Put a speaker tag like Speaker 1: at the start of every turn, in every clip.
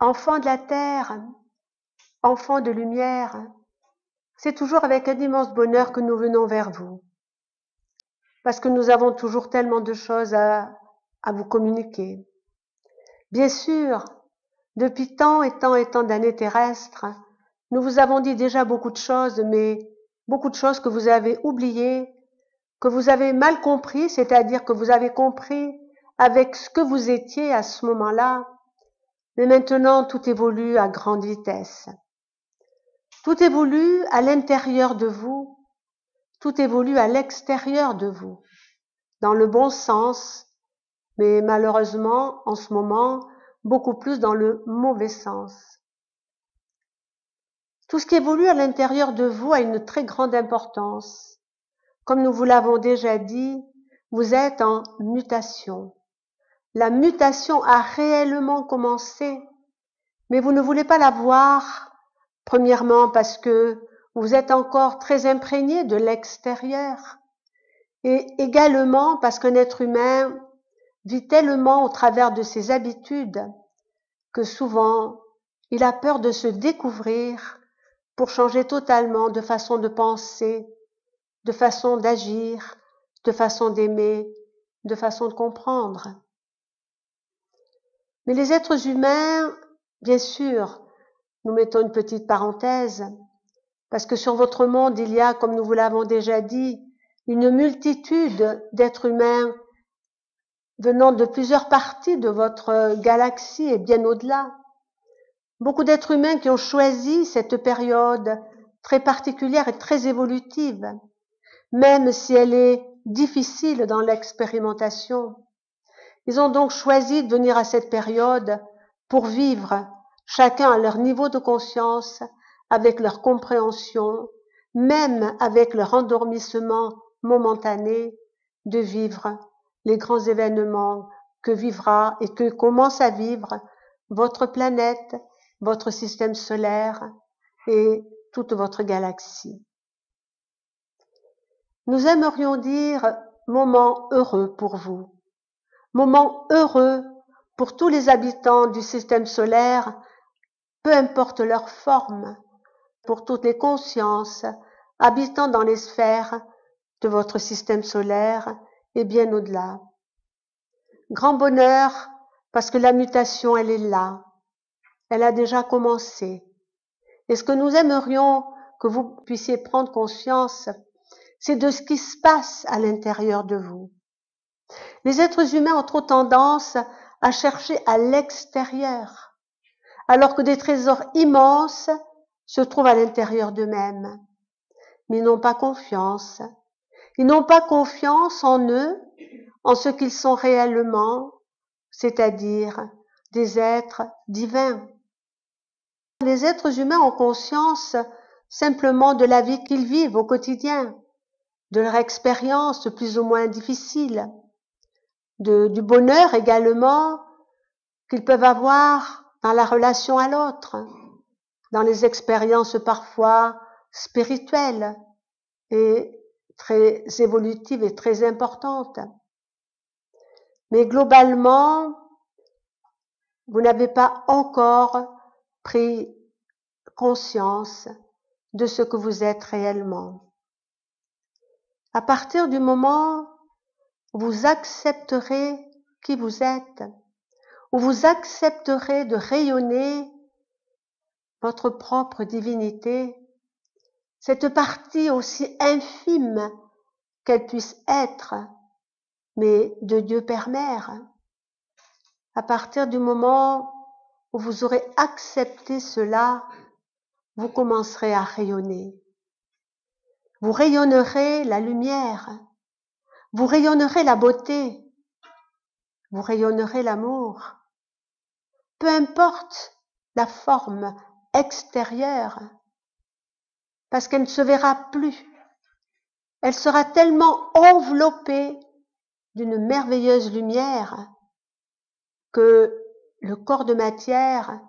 Speaker 1: enfants de la terre, enfants de lumière, c'est toujours avec un immense bonheur que nous venons vers vous, parce que nous avons toujours tellement de choses à vous communiquer. Bien sûr, depuis tant et tant et tant d'années terrestres, nous vous avons dit déjà beaucoup de choses, mais beaucoup de choses que vous avez oubliées, que vous avez mal compris, c'est-à-dire que vous avez compris avec ce que vous étiez à ce moment-là, mais maintenant tout évolue à grande vitesse. Tout évolue à l'intérieur de vous, tout évolue à l'extérieur de vous, dans le bon sens, mais malheureusement, en ce moment, beaucoup plus dans le mauvais sens. Tout ce qui évolue à l'intérieur de vous a une très grande importance. Comme nous vous l'avons déjà dit, vous êtes en mutation. La mutation a réellement commencé, mais vous ne voulez pas la voir, premièrement parce que vous êtes encore très imprégné de l'extérieur, et également parce qu'un être humain vit tellement au travers de ses habitudes que souvent il a peur de se découvrir pour changer totalement de façon de penser, de façon d'agir, de façon d'aimer, de façon de comprendre. Mais les êtres humains, bien sûr, nous mettons une petite parenthèse, parce que sur votre monde, il y a, comme nous vous l'avons déjà dit, une multitude d'êtres humains venant de plusieurs parties de votre galaxie et bien au-delà. Beaucoup d'êtres humains qui ont choisi cette période très particulière et très évolutive, même si elle est difficile dans l'expérimentation. Ils ont donc choisi de venir à cette période pour vivre, chacun à leur niveau de conscience, avec leur compréhension, même avec leur endormissement momentané, de vivre les grands événements que vivra et que commence à vivre votre planète, votre système solaire et toute votre galaxie. Nous aimerions dire moment heureux pour vous, moment heureux pour tous les habitants du système solaire, peu importe leur forme, pour toutes les consciences habitant dans les sphères de votre système solaire et bien au-delà. Grand bonheur parce que la mutation, elle est là, elle a déjà commencé. Et ce que nous aimerions que vous puissiez prendre conscience, c'est de ce qui se passe à l'intérieur de vous. Les êtres humains ont trop tendance à chercher à l'extérieur, alors que des trésors immenses se trouvent à l'intérieur d'eux-mêmes. Mais ils n'ont pas confiance. Ils n'ont pas confiance en eux, en ce qu'ils sont réellement, c'est-à-dire des êtres divins. Les êtres humains ont conscience simplement de la vie qu'ils vivent au quotidien, de leur expérience plus ou moins difficile, du bonheur également qu'ils peuvent avoir dans la relation à l'autre, dans les expériences parfois spirituelles et très évolutives et très importantes. Mais globalement, vous n'avez pas encore pris conscience de ce que vous êtes réellement. À partir du moment où vous accepterez qui vous êtes, où vous accepterez de rayonner votre propre divinité, cette partie aussi infime qu'elle puisse être, mais de Dieu Père Mère, à partir du moment où vous aurez accepté cela, vous commencerez à rayonner. Vous rayonnerez la lumière, vous rayonnerez la beauté, vous rayonnerez l'amour. Peu importe la forme extérieure, parce qu'elle ne se verra plus. Elle sera tellement enveloppée d'une merveilleuse lumière que le corps de matière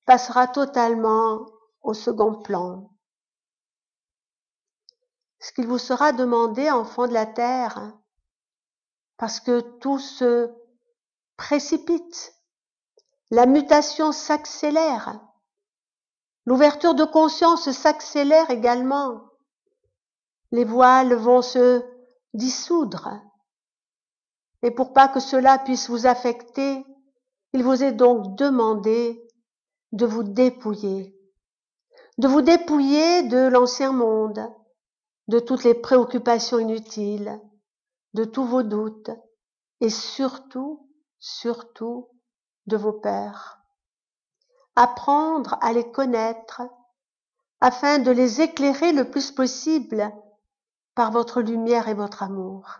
Speaker 1: passera totalement au second plan. Ce qu'il vous sera demandé, enfants de la terre, parce que tout se précipite, La mutation s'accélère. L'ouverture de conscience s'accélère également. Les voiles vont se dissoudre. Et pour pas que cela puisse vous affecter, il vous est donc demandé de vous dépouiller de l'ancien monde, de toutes les préoccupations inutiles, de tous vos doutes et surtout de vos peurs. Apprendre à les connaître afin de les éclairer le plus possible par votre lumière et votre amour.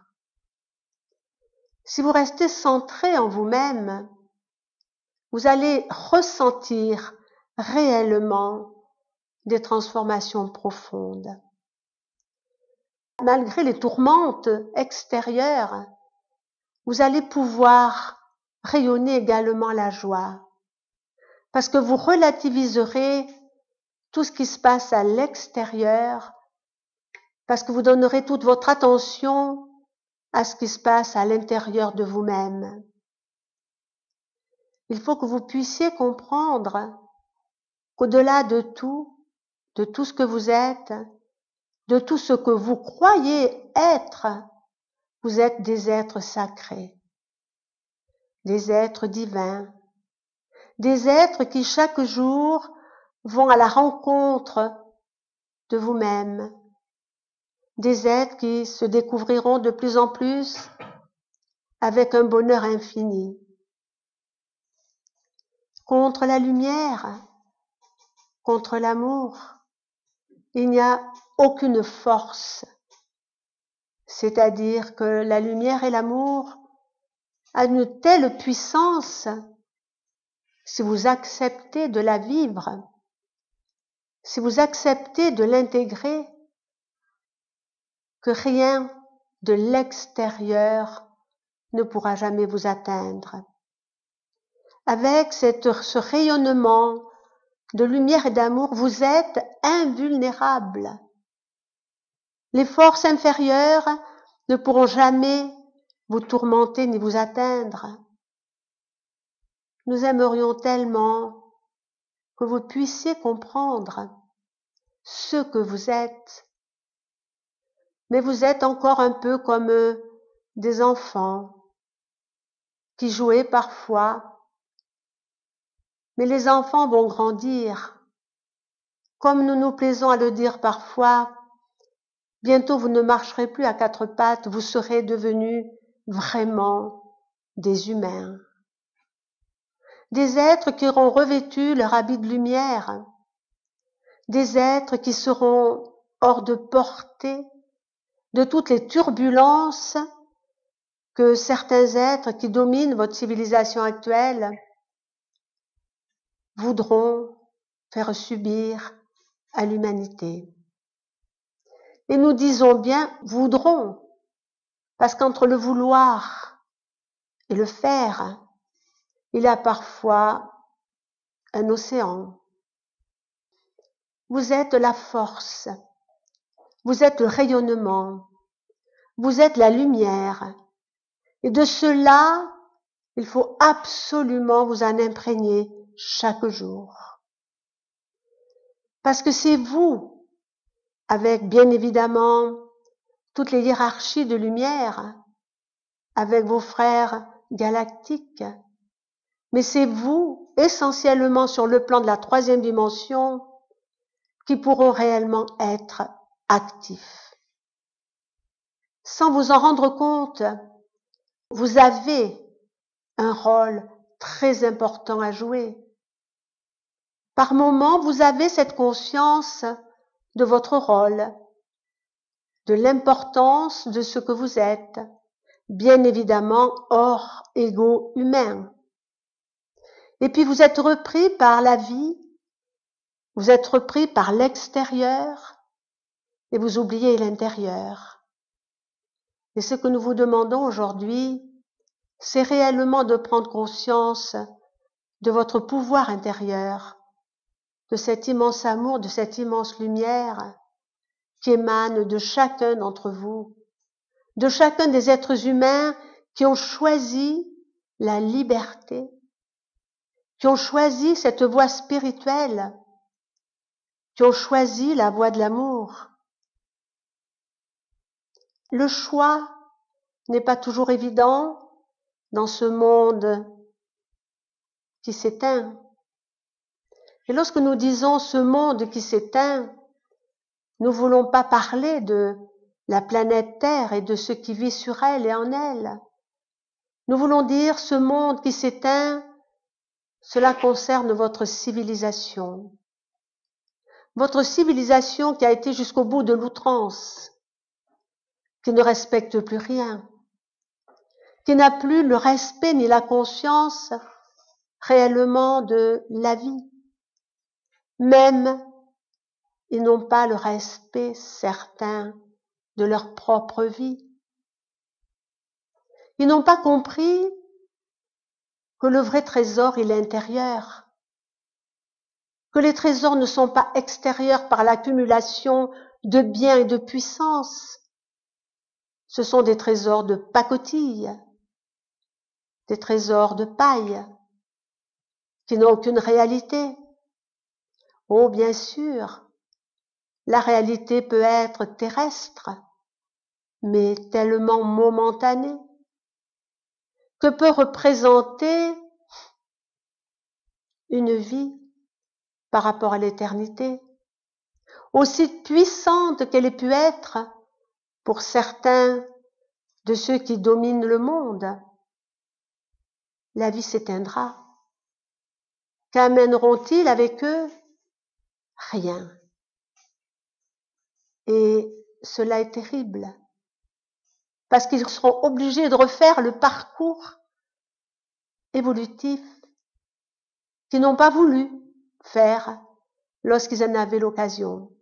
Speaker 1: Si vous restez centré en vous-même, vous allez ressentir réellement des transformations profondes. Malgré les tourmentes extérieures, vous allez pouvoir rayonner également la joie, parce que vous relativiserez tout ce qui se passe à l'extérieur, parce que vous donnerez toute votre attention à ce qui se passe à l'intérieur de vous-même. Il faut que vous puissiez comprendre qu'au-delà de tout ce que vous êtes, de tout ce que vous croyez être, vous êtes des êtres sacrés, des êtres divins, des êtres qui chaque jour vont à la rencontre de vous-même, des êtres qui se découvriront de plus en plus avec un bonheur infini. Contre la lumière, contre l'amour, il n'y a aucune force. C'est-à-dire que la lumière et l'amour a une telle puissance, si vous acceptez de la vivre, si vous acceptez de l'intégrer, que rien de l'extérieur ne pourra jamais vous atteindre. Avec ce rayonnement de lumière et d'amour, vous êtes invulnérable. Les forces inférieures ne pourront jamais vous tourmenter ni vous atteindre. Nous aimerions tellement que vous puissiez comprendre ce que vous êtes. Mais vous êtes encore un peu comme des enfants qui jouaient parfois. Mais les enfants vont grandir. Comme nous nous plaisons à le dire parfois, bientôt vous ne marcherez plus à quatre pattes, vous serez devenus vraiment des humains. Des êtres qui auront revêtu leur habit de lumière. Des êtres qui seront hors de portée de toutes les turbulences que certains êtres qui dominent votre civilisation actuelle voudront faire subir à l'humanité. Et nous disons bien voudront, parce qu'entre le vouloir et le faire, il y a parfois un océan. Vous êtes la force, vous êtes le rayonnement, vous êtes la lumière. Et de cela, il faut absolument vous en imprégner chaque jour. Parce que c'est vous, avec bien évidemment toutes les hiérarchies de lumière, avec vos frères galactiques, mais c'est vous, essentiellement sur le plan de la troisième dimension, qui pourront réellement être actifs. Sans vous en rendre compte, vous avez un rôle très important à jouer. Par moments, vous avez cette conscience de votre rôle, de l'importance de ce que vous êtes, bien évidemment hors ego humain. Et puis vous êtes repris par la vie, vous êtes repris par l'extérieur et vous oubliez l'intérieur. Et ce que nous vous demandons aujourd'hui, c'est réellement de prendre conscience de votre pouvoir intérieur, de cet immense amour, de cette immense lumière qui émane de chacun d'entre vous, de chacun des êtres humains qui ont choisi la liberté, qui ont choisi cette voie spirituelle, qui ont choisi la voie de l'amour. Le choix n'est pas toujours évident dans ce monde qui s'éteint. Et lorsque nous disons ce monde qui s'éteint, nous ne voulons pas parler de la planète Terre et de ce qui vit sur elle et en elle. Nous voulons dire ce monde qui s'éteint, cela concerne votre civilisation. Votre civilisation qui a été jusqu'au bout de l'outrance, qui ne respecte plus rien, qui n'a plus le respect ni la conscience réellement de la vie. Même, ils n'ont pas le respect certain de leur propre vie. Ils n'ont pas compris que le vrai trésor, il est intérieur, que les trésors ne sont pas extérieurs par l'accumulation de biens et de puissance. Ce sont des trésors de pacotille, des trésors de paille, qui n'ont aucune réalité. Oh, bien sûr, la réalité peut être terrestre, mais tellement momentanée, que peut représenter une vie par rapport à l'éternité, aussi puissante qu'elle ait pu être pour certains de ceux qui dominent le monde. La vie s'éteindra. Qu'amèneront-ils avec eux? Rien. Et cela est terrible, parce qu'ils seront obligés de refaire le parcours évolutif qu'ils n'ont pas voulu faire lorsqu'ils en avaient l'occasion.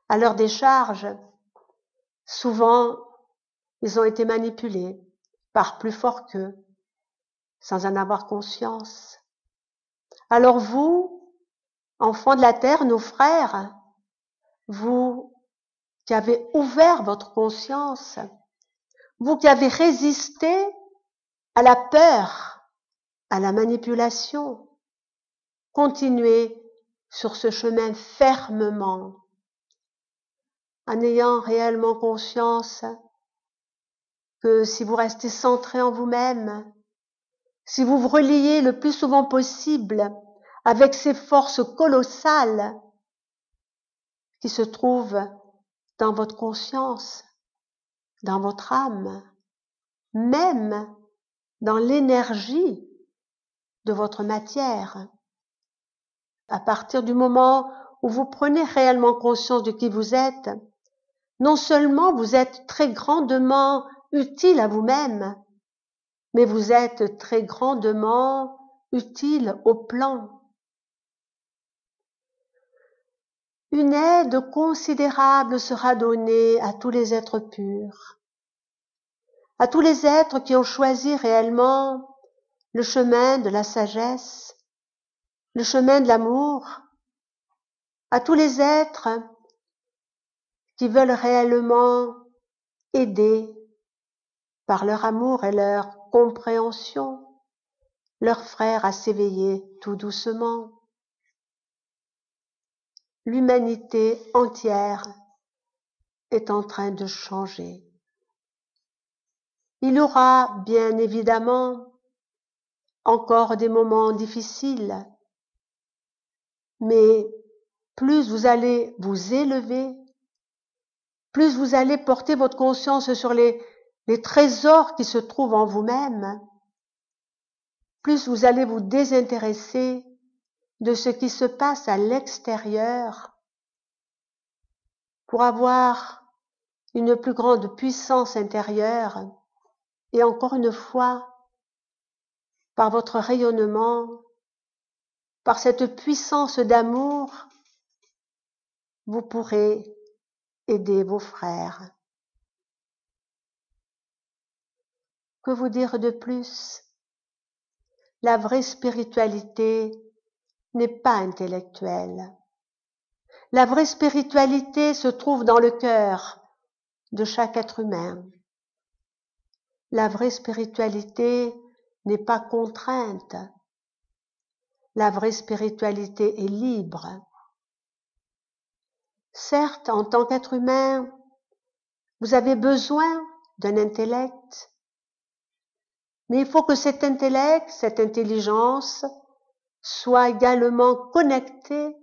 Speaker 1: À leur décharge, souvent, ils ont été manipulés par plus fort qu'eux, sans en avoir conscience. Alors vous, enfants de la terre, nos frères, vous qui avez ouvert votre conscience, vous qui avez résisté à la peur, à la manipulation, continuez sur ce chemin fermement, en ayant réellement conscience que si vous restez centré en vous-même, si vous vous reliez le plus souvent possible avec ces forces colossales qui se trouvent dans votre conscience, dans votre âme, même dans l'énergie de votre matière. À partir du moment où vous prenez réellement conscience de qui vous êtes, non seulement vous êtes très grandement utile à vous-même, mais vous êtes très grandement utile au plan. Une aide considérable sera donnée à tous les êtres purs, à tous les êtres qui ont choisi réellement le chemin de la sagesse, le chemin de l'amour, à tous les êtres qui veulent réellement aider par leur amour et leur compréhension leurs frères à s'éveiller tout doucement. L'humanité entière est en train de changer. Il y aura bien évidemment encore des moments difficiles, mais plus vous allez vous élever, plus vous allez porter votre conscience sur les trésors qui se trouvent en vous-même, plus vous allez vous désintéresser de ce qui se passe à l'extérieur pour avoir une plus grande puissance intérieure et encore une fois, par votre rayonnement, par cette puissance d'amour, vous pourrez aider vos frères. Que vous dire de plus? La vraie spiritualité n'est pas intellectuelle. La vraie spiritualité se trouve dans le cœur de chaque être humain. La vraie spiritualité n'est pas contrainte la vraie spiritualité est libre. Certes, en tant qu'être humain, vous avez besoin d'un intellect, mais il faut que cet intellect, cette intelligence, soit également connectée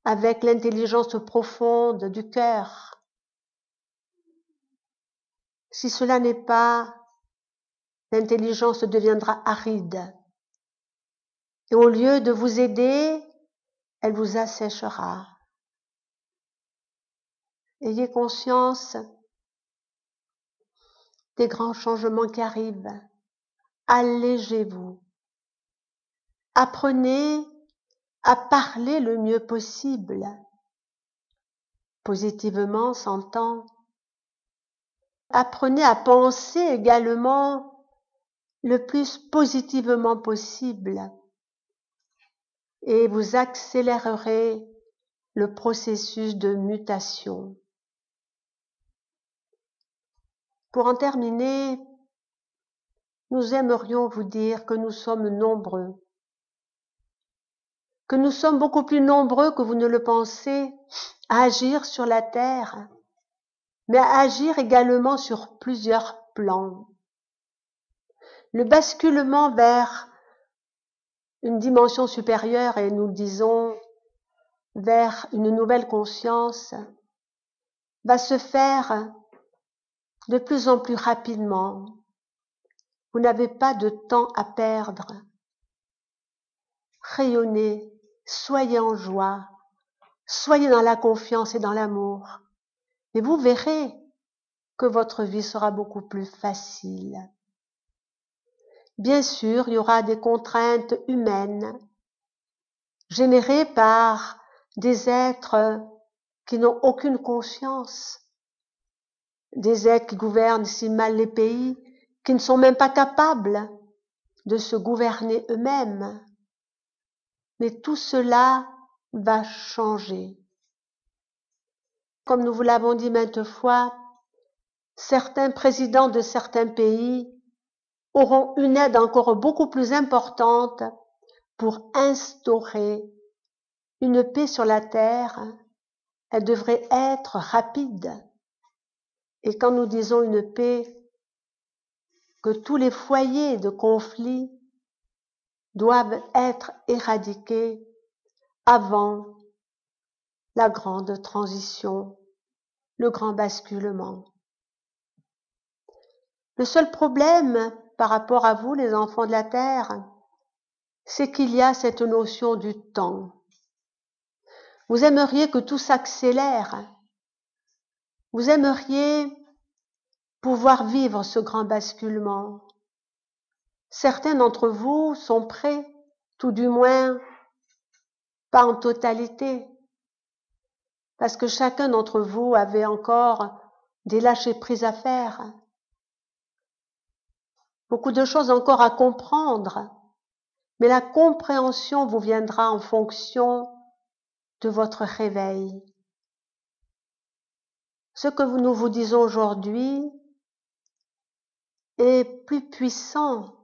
Speaker 1: avec l'intelligence profonde du cœur. Si cela n'est pas, l'intelligence deviendra aride. Et au lieu de vous aider, elle vous asséchera. Ayez conscience des grands changements qui arrivent. Allégez-vous. Apprenez à parler le mieux possible. Positivement s'entend. Apprenez à penser également le plus positivement possible et vous accélérerez le processus de mutation. Pour en terminer, nous aimerions vous dire que nous sommes nombreux, que nous sommes beaucoup plus nombreux que vous ne le pensez à agir sur la terre, mais à agir également sur plusieurs plans. Le basculement vers une dimension supérieure, et nous disons vers une nouvelle conscience, va se faire de plus en plus rapidement. Vous n'avez pas de temps à perdre. Rayonnez, soyez en joie, soyez dans la confiance et dans l'amour. Et vous verrez que votre vie sera beaucoup plus facile. Bien sûr, il y aura des contraintes humaines générées par des êtres qui n'ont aucune conscience, des êtres qui gouvernent si mal les pays, qui ne sont même pas capables de se gouverner eux-mêmes. Mais tout cela va changer. Comme nous vous l'avons dit maintes fois, certains présidents de certains pays auront une aide encore beaucoup plus importante pour instaurer une paix sur la terre. Elle devrait être rapide. Et quand nous disons une paix, que tous les foyers de conflit doivent être éradiqués avant la grande transition, le grand basculement. Le seul problème par rapport à vous, les enfants de la terre, c'est qu'il y a cette notion du temps. Vous aimeriez que tout s'accélère. Vous aimeriez pouvoir vivre ce grand basculement. Certains d'entre vous sont prêts, tout du moins pas en totalité, parce que chacun d'entre vous avait encore des lâcher-prise à faire, beaucoup de choses encore à comprendre, mais la compréhension vous viendra en fonction de votre réveil. Ce que nous vous disons aujourd'hui est plus puissant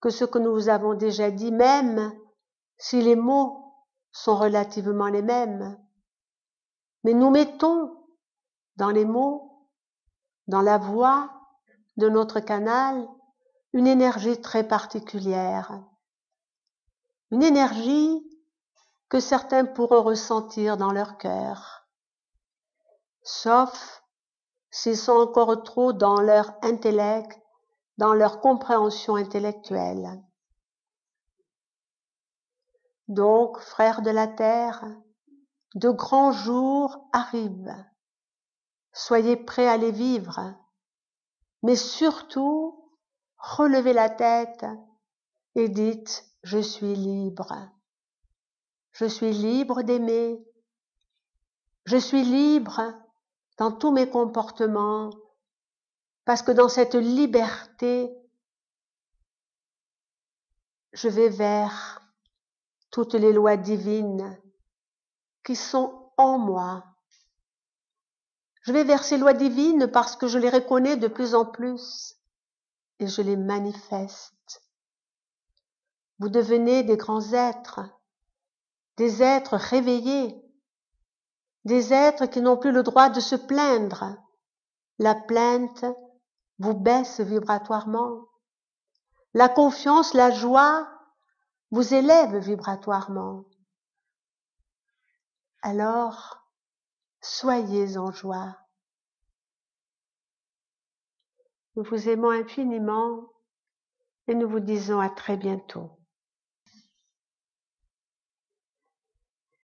Speaker 1: que ce que nous vous avons déjà dit, même si les mots sont relativement les mêmes. Mais nous mettons dans les mots, dans la voix de notre canal, une énergie très particulière. Une énergie que certains pourront ressentir dans leur cœur. Sauf s'ils sont encore trop dans leur intellect, dans leur compréhension intellectuelle. Donc, frères de la terre, de grands jours arrivent. Soyez prêts à les vivre, mais surtout, relevez la tête et dites, je suis libre. Je suis libre d'aimer. Je suis libre dans tous mes comportements, parce que dans cette liberté, je vais vers toutes les lois divines qui sont en moi. Je vais vers ces lois divines parce que je les reconnais de plus en plus et je les manifeste. vous devenez des grands êtres, des êtres réveillés, des êtres qui n'ont plus le droit de se plaindre. La plainte vous baisse vibratoirement. La confiance, la joie vous élève vibratoirement. Alors, soyez en joie. Nous vous aimons infiniment et nous vous disons à très bientôt.